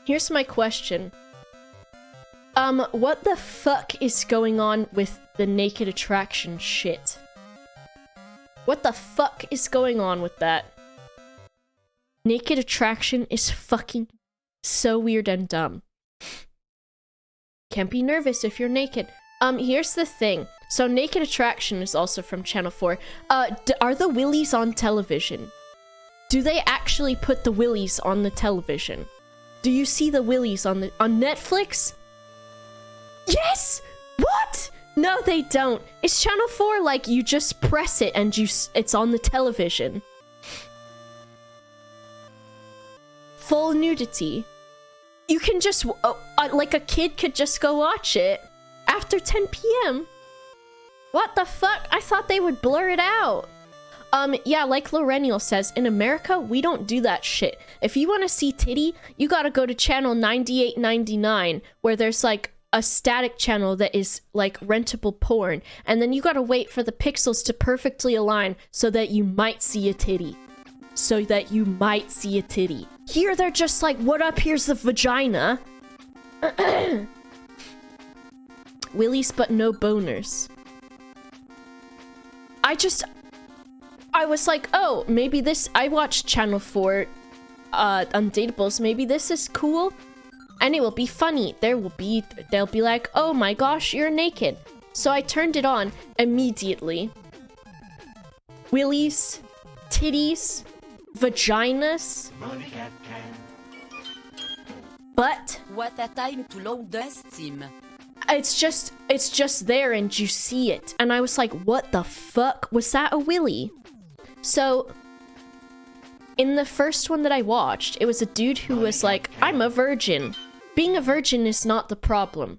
Here's my question. What the fuck is going on with the naked attraction shit? What the fuck is going on with that? Naked attraction is fucking so weird and dumb. Can't be nervous if you're naked. Here's the thing. So naked attraction is also from Channel 4. Are the willies on television? Do they actually put the willies on the television? Do you see the willies on Netflix? Yes! What? No, they don't. It's Channel 4, like, you just press it and it's on the television. Full nudity. You can just, like, a kid could just go watch it after 10 p.m. What the fuck? I thought they would blur it out. Yeah, like Lorennial says, in America, we don't do that shit. If you want to see titty, you gotta go to channel 98.99, where there's, like, a static channel that is, like, rentable porn. And then you gotta wait for the pixels to perfectly align so that you might see a titty. So that you might see a titty. Here, they're just like, what up? Here's the vagina. Willies, but no boners. I was like, oh, maybe this... I watched Channel 4 Undateables. Maybe this is cool. And it will be funny. They'll be like, oh my gosh, you're naked. So I turned it on immediately. Willies, titties, vaginas. But what a time to load the Steam. It's just there and you see it. And I was like, what the fuck? Was that a willy? So in the first one that I watched, it was a dude who was like, I'm a virgin. Being a virgin is not the problem.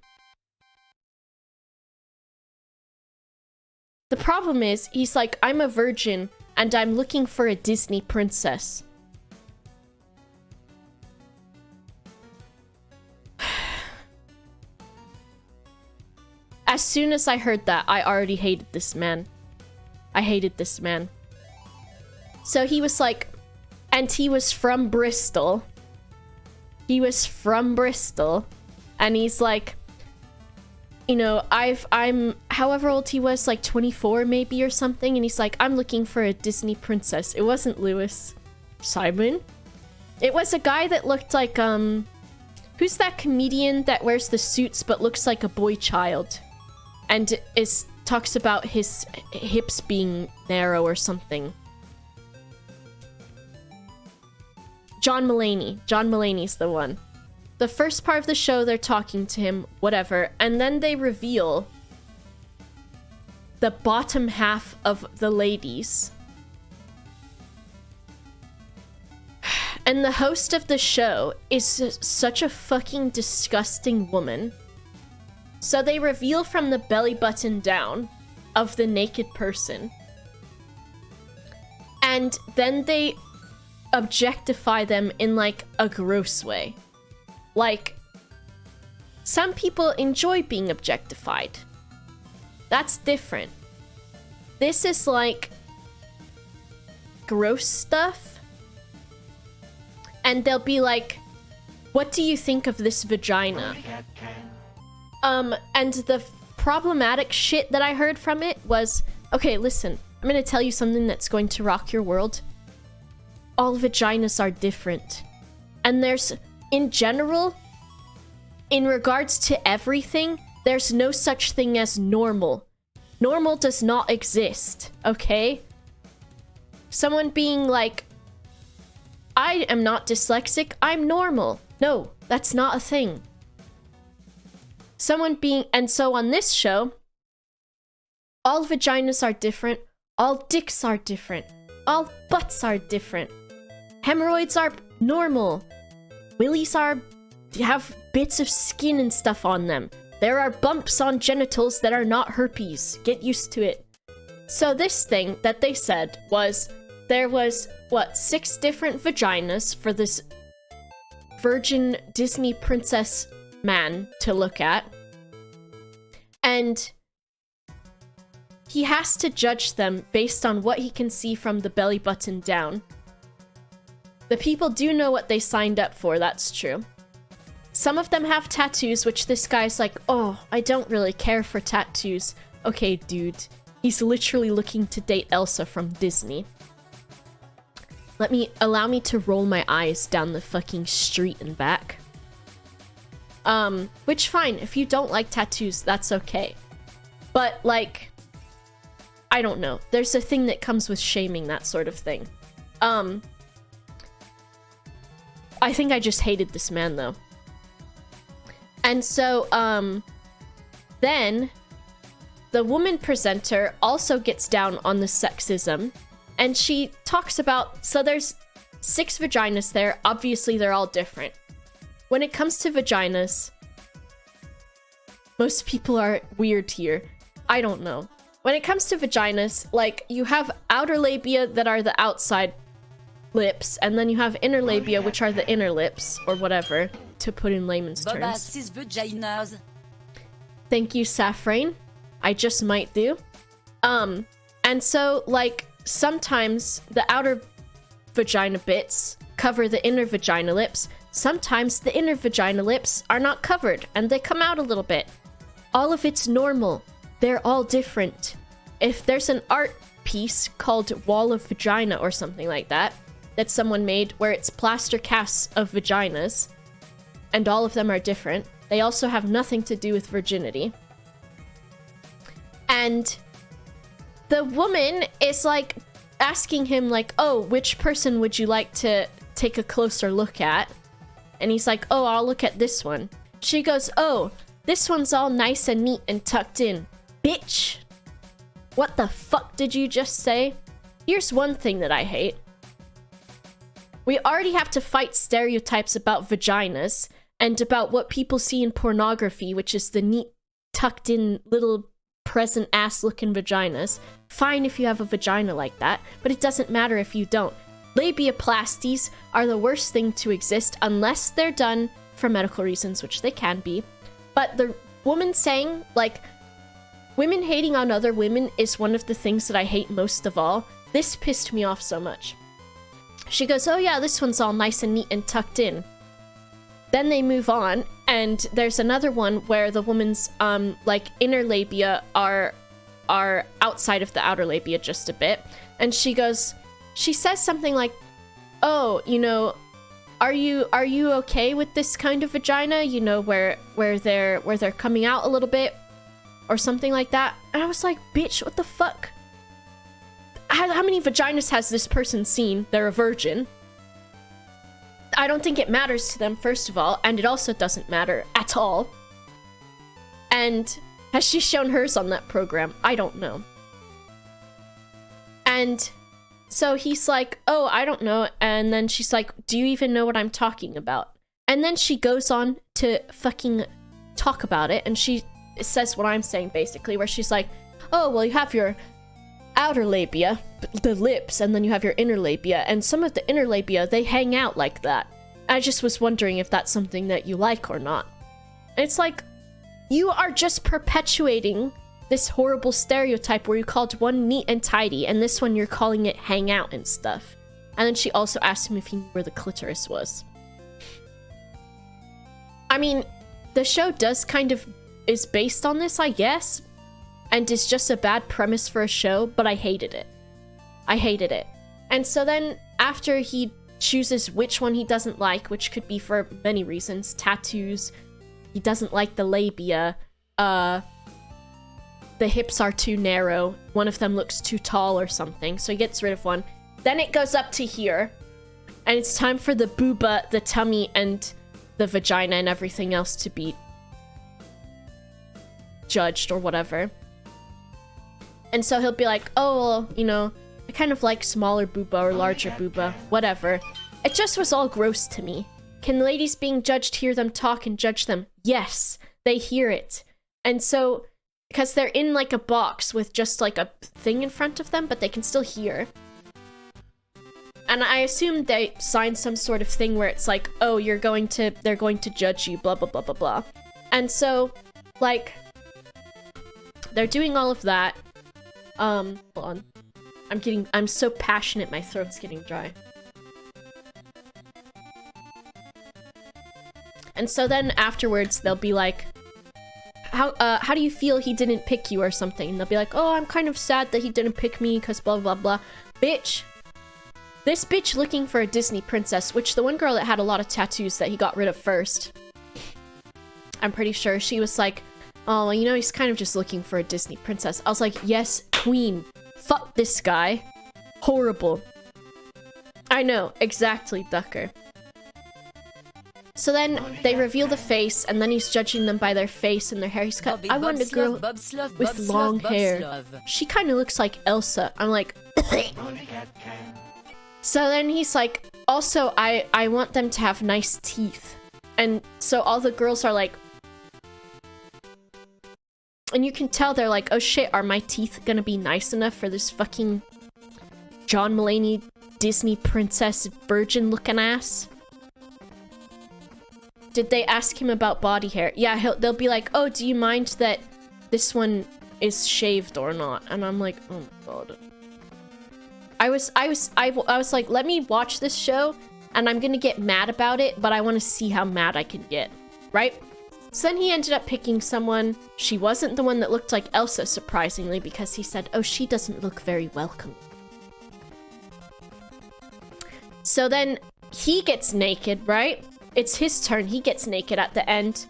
The problem is, he's like, I'm a virgin and I'm looking for a Disney princess. As soon as I heard that, I already hated this man. I hated this man. So he was like, and he was from Bristol. He was from Bristol. And he's like, you know, I'm however old he was, like 24 maybe or something. And he's like, I'm looking for a Disney princess. It wasn't Lewis. Simon. It was a guy that looked like, who's that comedian that wears the suits but looks like a boy child? And talks about his hips being narrow or something. John Mulaney. John Mulaney's the one. The first part of the show, they're talking to him, whatever, and then they reveal the bottom half of the ladies. And the host of the show is such a fucking disgusting woman. So they reveal from the belly button down of the naked person. And then they objectify them in, like, a gross way. Like, some people enjoy being objectified. That's different. This is, like, gross stuff. And they'll be like, what do you think of this vagina? And the problematic shit that I heard from it was, okay, listen, I'm gonna tell you something that's going to rock your world. All vaginas are different. And there's, in general, in regards to everything, there's no such thing as normal. Normal does not exist, okay? Someone being like, I am not dyslexic, I'm normal. No, that's not a thing. Someone being, and so on this show, all vaginas are different, all dicks are different, all butts are different. Hemorrhoids are normal. Willies have bits of skin and stuff on them. There are bumps on genitals that are not herpes. Get used to it. So this thing that they said was, there was, what, 6 different vaginas for this virgin Disney princess man to look at. And he has to judge them based on what he can see from the belly button down. The people do know what they signed up for, that's true. some of them have tattoos, which this guy's like, oh, I don't really care for tattoos. Okay, dude. He's literally looking to date Elsa from Disney. Allow me to roll my eyes down the fucking street and back. Which fine, if you don't like tattoos, that's okay. But like, I don't know. There's a thing that comes with shaming that sort of thing. I think I just hated this man though. And so, then the woman presenter also gets down on the sexism, and she talks about, so there's 6 vaginas there. Obviously, they're all different. When it comes to vaginas, most people are weird here. I don't know. When it comes to vaginas, like, you have outer labia that are the outside lips, and then you have inner labia, which are the inner lips, or whatever, to put in layman's Boba terms. 6 vaginas. Thank you, Safrain. I just might do. And so, like, sometimes the outer vagina bits cover the inner vagina lips. Sometimes the inner vagina lips are not covered, and they come out a little bit. All of it's normal. They're all different. If there's an art piece called Wall of Vagina or something like that, that someone made where it's plaster casts of vaginas, and all of them are different, they also have nothing to do with virginity. And the woman is like asking him like, oh, which person would you like to take a closer look at? And he's like, oh, I'll look at this one. She goes, oh, this one's all nice and neat and tucked in. Bitch! What the fuck did you just say? Here's one thing that I hate. We already have to fight stereotypes about vaginas and about what people see in pornography, which is the neat, tucked in little present ass looking vaginas. Fine if you have a vagina like that, but it doesn't matter if you don't. Labiaplasties are the worst thing to exist unless they're done for medical reasons, which they can be. But the woman saying, like, women hating on other women is one of the things that I hate most of all. This pissed me off so much. She goes, oh yeah, this one's all nice and neat and tucked in. Then they move on, and there's another one where the woman's, like, inner labia are outside of the outer labia just a bit. And she goes, she says something like, oh, you know, are you okay with this kind of vagina? You know, where they're coming out a little bit or something like that. And I was like, bitch, what the fuck? How many vaginas has this person seen? They're a virgin. I don't think it matters to them, first of all, and it also doesn't matter at all. And has she shown hers on that program? I don't know. And so he's like, oh, I don't know. And then she's like, do you even know what I'm talking about? And then she goes on to fucking talk about it, and she says what I'm saying, basically, where she's like, oh, well, you have your outer labia, the lips, and then you have your inner labia, and some of the inner labia, they hang out like that. I just was wondering if that's something that you like or not. And it's like, you are just perpetuating this horrible stereotype where you called one neat and tidy, and this one you're calling it hang out and stuff. And then she also asked him if he knew where the clitoris was. I mean, the show does kind of is based on this, I guess, and it's just a bad premise for a show, but I hated it. I hated it. And so then after he chooses which one he doesn't like, which could be for many reasons, tattoos, he doesn't like the labia, the hips are too narrow, one of them looks too tall or something, so he gets rid of one. Then it goes up to here, and it's time for the boba, the tummy, and the vagina and everything else to be judged or whatever. And so he'll be like, oh, well, you know, I kind of like smaller booba or larger booba, whatever. It just was all gross to me. Can ladies being judged hear them talk and judge them? Yes, they hear it. And so, because they're in like a box with just like a thing in front of them, but they can still hear. And I assume they signed some sort of thing where it's like, oh, they're going to judge you, blah, blah, blah, blah, blah. And so, like, they're doing all of that. Hold on. I'm so passionate, my throat's getting dry. And so then afterwards, they'll be like, how do you feel he didn't pick you or something? And they'll be like, oh, I'm kind of sad that he didn't pick me because blah, blah, blah. Bitch. This bitch looking for a Disney princess, which the one girl that had a lot of tattoos that he got rid of first, I'm pretty sure she was like, oh, well, you know, he's kind of just looking for a Disney princess. I was like, yes, queen. Fuck this guy. Horrible. I know, exactly, Ducker. So then they reveal the face, and then he's judging them by their face and their hair. He's got, I want a girl with long hair. She kind of looks like Elsa. I'm like, so then he's like, also, I want them to have nice teeth. And so all the girls are like, and you can tell they're like, oh shit, are my teeth gonna be nice enough for this fucking John Mulaney Disney princess virgin looking ass? Did they ask him about body hair? Yeah, they'll be like, oh, do you mind that this one is shaved or not? And I'm like, oh god. I was like, let me watch this show and I'm gonna get mad about it, but I want to see how mad I can get, right? So then he ended up picking someone. She wasn't the one that looked like Elsa, surprisingly, because he said, oh, she doesn't look very welcome. So then he gets naked, right? It's his turn. He gets naked at the end.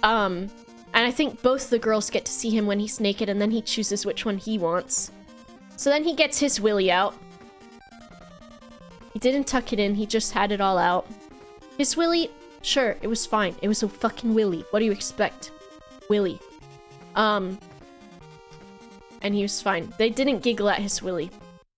And I think both the girls get to see him when he's naked, and then he chooses which one he wants. So then he gets his willy out. He didn't tuck it in, he just had it all out. His willy, sure, it was fine. It was a fucking willy. What do you expect? Willy. And he was fine. They didn't giggle at his willy.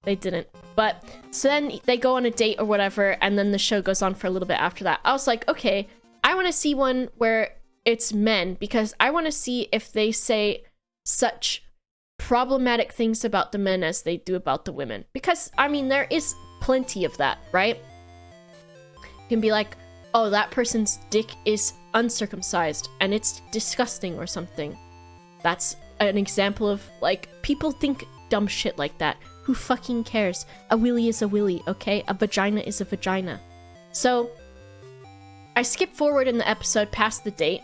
They didn't. But, so then they go on a date or whatever, and then the show goes on for a little bit after that. I was like, okay, I want to see one where it's men, because I want to see if they say such problematic things about the men as they do about the women. Because, I mean, there is plenty of that, right? You can be like, oh, that person's dick is uncircumcised, and it's disgusting or something. That's an example of, like, people think dumb shit like that. Who fucking cares? A willy is a willy, okay? A vagina is a vagina. So, I skip forward in the episode past the date,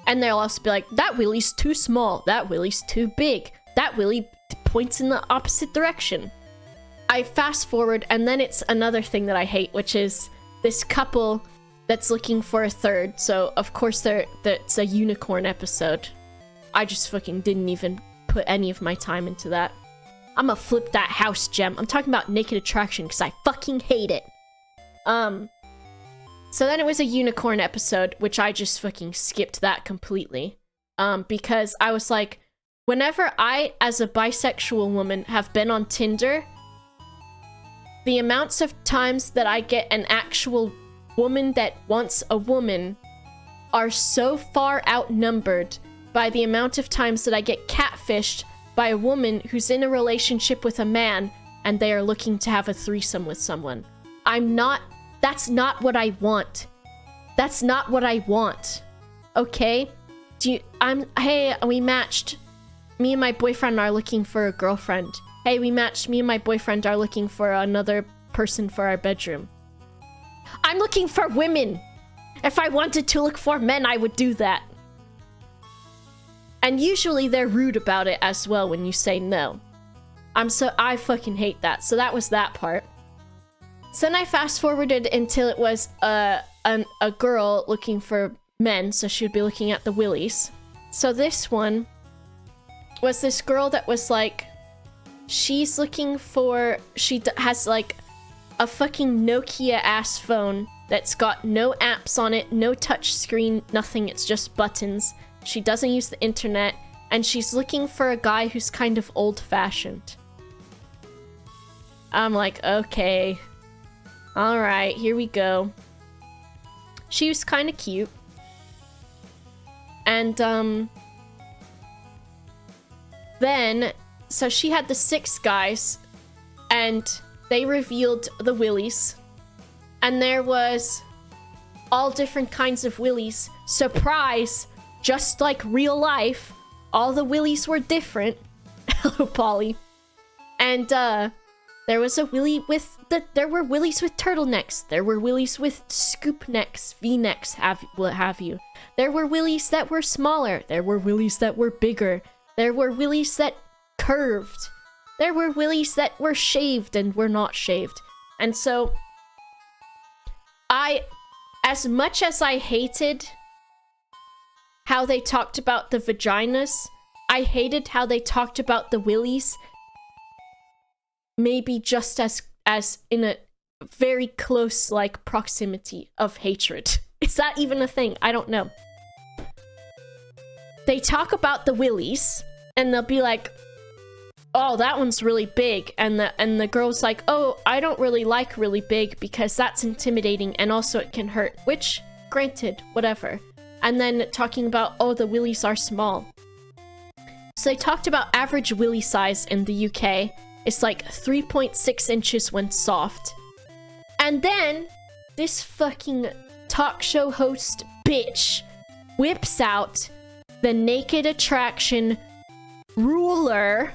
and they'll also be like, that willy's too small, that willy's too big, that willy points in the opposite direction. I fast forward, and then it's another thing that I hate, which is this couple that's looking for a third. So, of course, that's a unicorn episode. I just fucking didn't even put any of my time into that. I'm gonna flip that house, Gem. I'm talking about Naked Attraction because I fucking hate it. So then it was a unicorn episode, which I just fucking skipped that completely. Because I was like, whenever I, as a bisexual woman, have been on Tinder, the amounts of times that I get an actual woman that wants a woman are so far outnumbered by the amount of times that I get catfished by a woman who's in a relationship with a man and they are looking to have a threesome with someone. That's not what I want. That's not what I want. Okay? Hey, we matched. Me and my boyfriend are looking for a girlfriend. Hey, we matched. Me and my boyfriend are looking for another person for our bedroom. I'm looking for women. If I wanted to look for men, I would do that. And usually they're rude about it as well when you say no. I fucking hate that. So that was that part. So then I fast forwarded until it was a girl looking for men, so she would be looking at the willies. So this one was this girl that was like, she's looking for, has like a fucking Nokia ass phone that's got no apps on it, no touch screen, nothing, it's just buttons. She doesn't use the internet, and she's looking for a guy who's kind of old-fashioned. I'm like, okay. Alright, here we go. She was kind of cute. And, then, so she had the 6 guys, and they revealed the willies. And there was all different kinds of willies. Surprise! Just like real life, all the willies were different. Hello, Polly. And, there was a willy with there were willies with turtlenecks. There were willies with scoop necks, V-necks, what have you. There were willies that were smaller. There were willies that were bigger. There were willies that curved. There were willies that were shaved and were not shaved. And so, as much as I hated how they talked about the vaginas, I hated how they talked about the willies. Maybe just as in a very close, like, proximity of hatred. Is that even a thing? I don't know. They talk about the willies, and they'll be like, oh, that one's really big. And the girl's like, oh, I don't really like really big because that's intimidating and also it can hurt. Which, granted, whatever. And then talking about, oh, the willies are small. So they talked about average willy size in the UK. It's like 3.6 inches when soft. And then this fucking talk show host bitch whips out the Naked Attraction ruler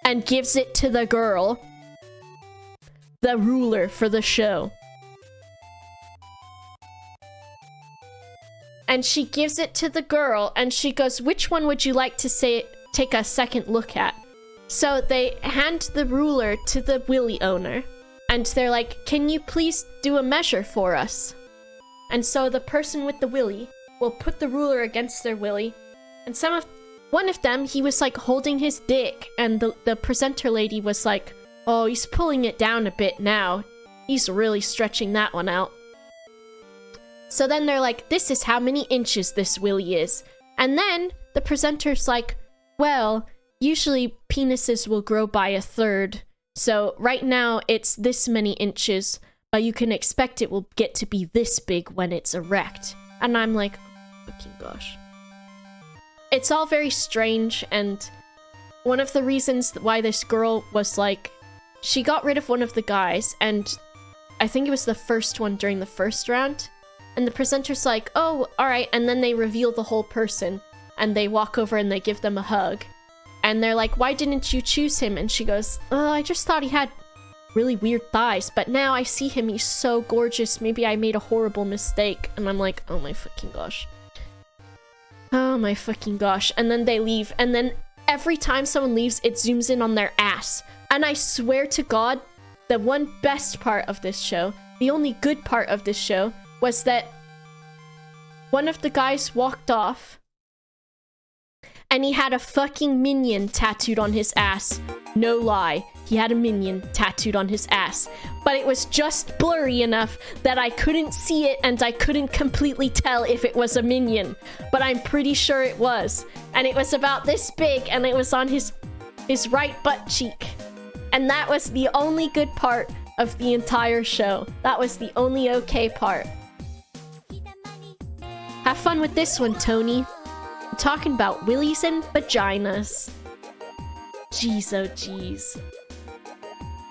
and gives it to the girl. The ruler for the show. And she gives it to the girl and she goes, which one would you like to take a second look at? So they hand the ruler to the willy owner. And they're like, can you please do a measure for us? And so the person with the willy will put the ruler against their willy. And one of them, he was like holding his dick. And the presenter lady was like, oh, he's pulling it down a bit now. He's really stretching that one out. So then they're like, this is how many inches this willy is. And then the presenter's like, well, usually penises will grow by a third. So right now it's this many inches, but you can expect it will get to be this big when it's erect. And I'm like, oh, fucking gosh. It's all very strange, and one of the reasons why this girl was like, she got rid of one of the guys, and I think it was the first one during the first round. And the presenter's like, oh, alright, and then they reveal the whole person, and they walk over and they give them a hug. And they're like, why didn't you choose him? And she goes, oh, I just thought he had really weird thighs, but now I see him, he's so gorgeous, maybe I made a horrible mistake. And I'm like, oh my fucking gosh. Oh my fucking gosh. And then they leave, and then every time someone leaves, it zooms in on their ass. And I swear to God, the one best part of this show, the only good part of this show, was that one of the guys walked off and he had a fucking minion tattooed on his ass. No lie, he had a minion tattooed on his ass. But it was just blurry enough that I couldn't see it and I couldn't completely tell if it was a minion. But I'm pretty sure it was. And it was about this big and it was on his right butt cheek. And that was the only good part of the entire show. That was the only okay part. Have fun with this one, Tony. I'm talking about willies and vaginas. Jeez, oh jeez.